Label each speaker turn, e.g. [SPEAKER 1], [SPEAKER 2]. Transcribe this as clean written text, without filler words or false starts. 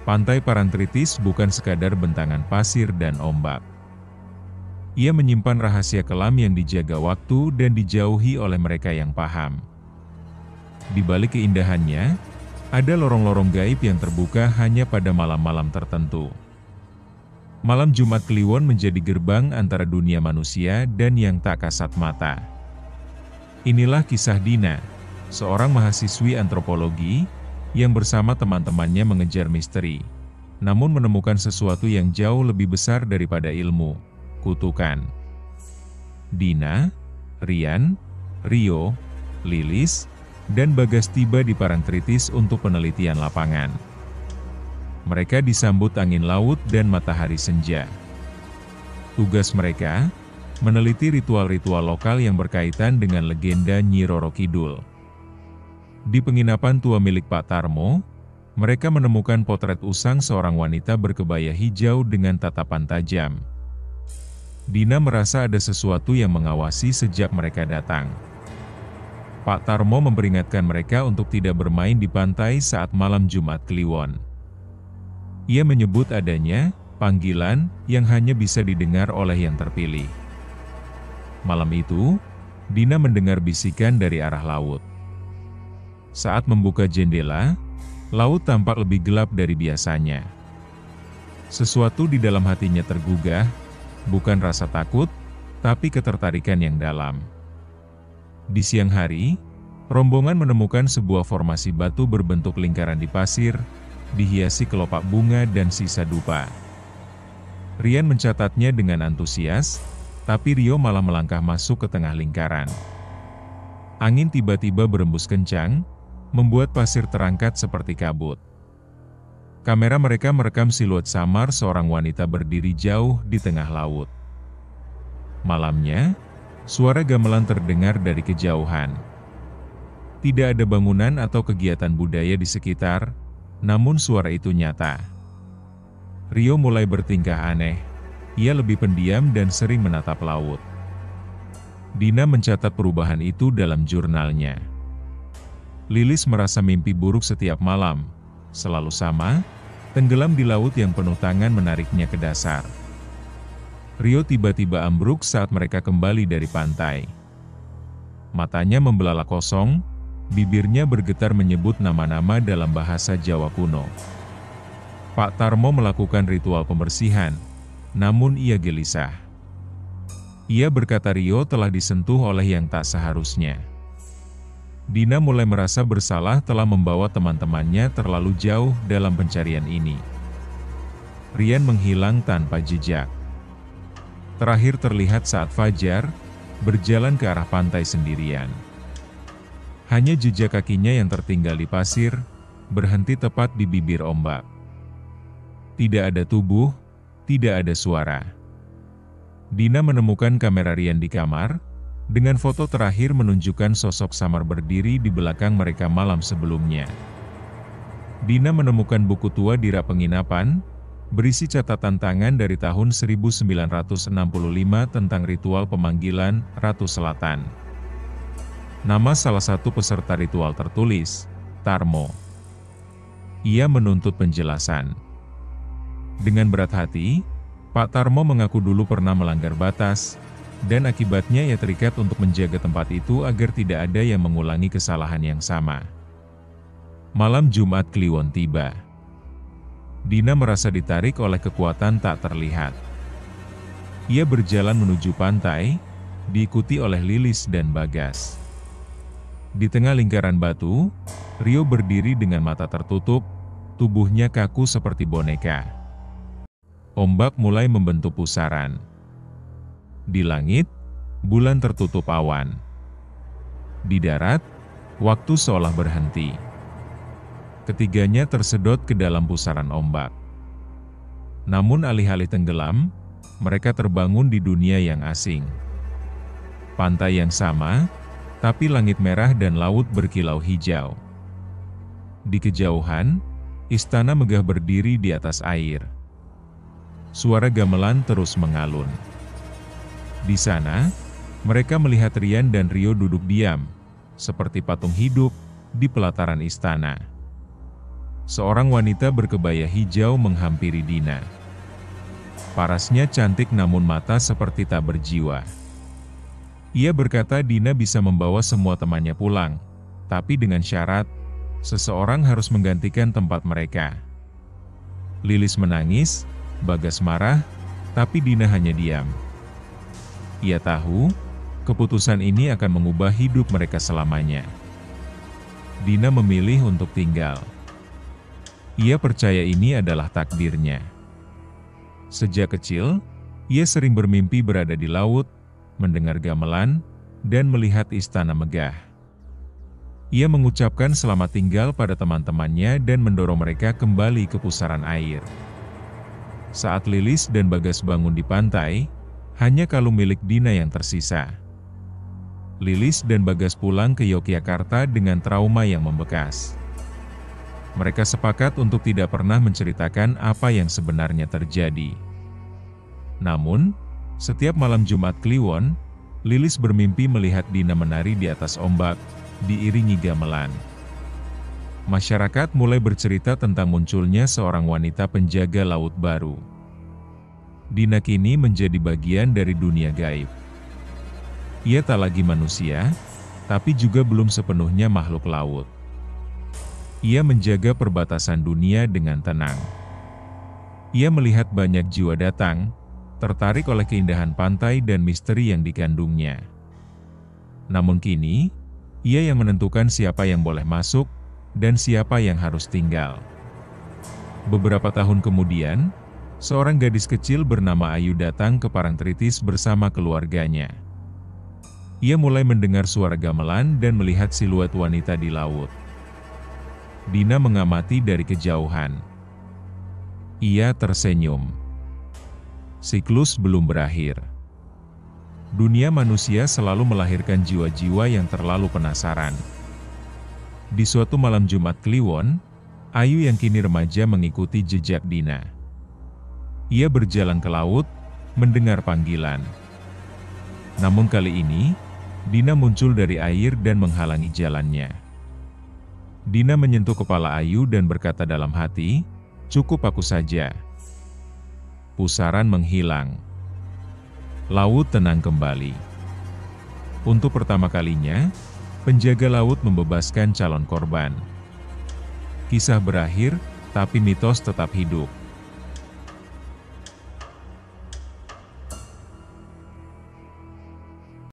[SPEAKER 1] Pantai Parangtritis bukan sekadar bentangan pasir dan ombak. Ia menyimpan rahasia kelam yang dijaga waktu dan dijauhi oleh mereka yang paham. Di balik keindahannya, ada lorong-lorong gaib yang terbuka hanya pada malam-malam tertentu. Malam Jumat Kliwon menjadi gerbang antara dunia manusia dan yang tak kasat mata. Inilah kisah Dina, seorang mahasiswi antropologi yang bersama teman-temannya mengejar misteri, namun menemukan sesuatu yang jauh lebih besar daripada ilmu, kutukan. Dina, Rian, Rio, Lilis, dan Bagas tiba di Parangtritis untuk penelitian lapangan. Mereka disambut angin laut dan matahari senja. Tugas mereka, meneliti ritual-ritual lokal yang berkaitan dengan legenda Nyi Roro Kidul. Di penginapan tua milik Pak Tarmo, mereka menemukan potret usang seorang wanita berkebaya hijau dengan tatapan tajam. Dina merasa ada sesuatu yang mengawasi sejak mereka datang. Pak Tarmo memperingatkan mereka untuk tidak bermain di pantai saat malam Jumat Kliwon. Ia menyebut adanya panggilan yang hanya bisa didengar oleh yang terpilih. Malam itu, Dina mendengar bisikan dari arah laut. Saat membuka jendela, laut tampak lebih gelap dari biasanya. Sesuatu di dalam hatinya tergugah, bukan rasa takut, tapi ketertarikan yang dalam. Di siang hari, rombongan menemukan sebuah formasi batu berbentuk lingkaran di pasir, dihiasi kelopak bunga dan sisa dupa. Rian mencatatnya dengan antusias, tapi Rio malah melangkah masuk ke tengah lingkaran. Angin tiba-tiba berembus kencang, membuat pasir terangkat seperti kabut. Kamera mereka merekam siluet samar seorang wanita berdiri jauh di tengah laut. Malamnya, suara gamelan terdengar dari kejauhan. Tidak ada bangunan atau kegiatan budaya di sekitar, namun suara itu nyata. Rio mulai bertingkah aneh. Ia lebih pendiam dan sering menatap laut. Dina mencatat perubahan itu dalam jurnalnya. Lilis merasa mimpi buruk setiap malam, selalu sama, tenggelam di laut yang penuh tangan menariknya ke dasar. Rio tiba-tiba ambruk saat mereka kembali dari pantai. Matanya membelalak kosong, bibirnya bergetar menyebut nama-nama dalam bahasa Jawa kuno. Pak Tarmo melakukan ritual pembersihan, namun ia gelisah. Ia berkata Rio telah disentuh oleh yang tak seharusnya. Dina mulai merasa bersalah telah membawa teman-temannya terlalu jauh dalam pencarian ini. Rian menghilang tanpa jejak. Terakhir terlihat saat Fajar berjalan ke arah pantai sendirian. Hanya jejak kakinya yang tertinggal di pasir, berhenti tepat di bibir ombak. Tidak ada tubuh, tidak ada suara. Dina menemukan kamera Rian di kamar, dengan foto terakhir menunjukkan sosok samar berdiri di belakang mereka malam sebelumnya. Dina menemukan buku tua di rak penginapan, berisi catatan tangan dari tahun 1965 tentang ritual pemanggilan Ratu Selatan. Nama salah satu peserta ritual tertulis, Tarmo. Ia menuntut penjelasan. Dengan berat hati, Pak Tarmo mengaku dulu pernah melanggar batas, dan akibatnya ia terikat untuk menjaga tempat itu agar tidak ada yang mengulangi kesalahan yang sama. Malam Jumat Kliwon tiba. Dina merasa ditarik oleh kekuatan tak terlihat. Ia berjalan menuju pantai, diikuti oleh Lilis dan Bagas. Di tengah lingkaran batu, Rio berdiri dengan mata tertutup, tubuhnya kaku seperti boneka. Ombak mulai membentuk pusaran. Di langit, bulan tertutup awan. Di darat, waktu seolah berhenti. Ketiganya tersedot ke dalam pusaran ombak. Namun alih-alih tenggelam, mereka terbangun di dunia yang asing. Pantai yang sama, tapi langit merah dan laut berkilau hijau. Di kejauhan, istana megah berdiri di atas air. Suara gamelan terus mengalun. Di sana, mereka melihat Rian dan Rio duduk diam, seperti patung hidup, di pelataran istana. seorang wanita berkebaya hijau menghampiri Dina. Parasnya cantik namun mata seperti tak berjiwa. Ia berkata Dina bisa membawa semua temannya pulang, tapi dengan syarat, seseorang harus menggantikan tempat mereka. Lilis menangis, Bagas marah, tapi Dina hanya diam. Ia tahu, keputusan ini akan mengubah hidup mereka selamanya. Dina memilih untuk tinggal. Ia percaya ini adalah takdirnya. Sejak kecil, ia sering bermimpi berada di laut, mendengar gamelan, dan melihat istana megah. Ia mengucapkan selamat tinggal pada teman-temannya dan mendorong mereka kembali ke pusaran air. Saat Lilis dan Bagas bangun di pantai, hanya kalung milik Dina yang tersisa. Lilis dan Bagas pulang ke Yogyakarta dengan trauma yang membekas. Mereka sepakat untuk tidak pernah menceritakan apa yang sebenarnya terjadi. Namun, setiap malam Jumat Kliwon, Lilis bermimpi melihat Dina menari di atas ombak, diiringi gamelan. Masyarakat mulai bercerita tentang munculnya seorang wanita penjaga laut baru. Dina kini menjadi bagian dari dunia gaib. Ia tak lagi manusia, tapi juga belum sepenuhnya makhluk laut. Ia menjaga perbatasan dunia dengan tenang. Ia melihat banyak jiwa datang, tertarik oleh keindahan pantai dan misteri yang dikandungnya. Namun kini, ia yang menentukan siapa yang boleh masuk, dan siapa yang harus tinggal. Beberapa tahun kemudian, seorang gadis kecil bernama Ayu datang ke Parangtritis bersama keluarganya. Ia mulai mendengar suara gamelan dan melihat siluet wanita di laut. Dina mengamati dari kejauhan. Ia tersenyum. Siklus belum berakhir. Dunia manusia selalu melahirkan jiwa-jiwa yang terlalu penasaran. Di suatu malam Jumat Kliwon, Ayu yang kini remaja mengikuti jejak Dina. Ia berjalan ke laut, mendengar panggilan. Namun kali ini, Dina muncul dari air dan menghalangi jalannya. Dina menyentuh kepala Ayu dan berkata dalam hati, "Cukup aku saja." Pusaran menghilang. Laut tenang kembali. Untuk pertama kalinya, penjaga laut membebaskan calon korban. Kisah berakhir, tapi mitos tetap hidup.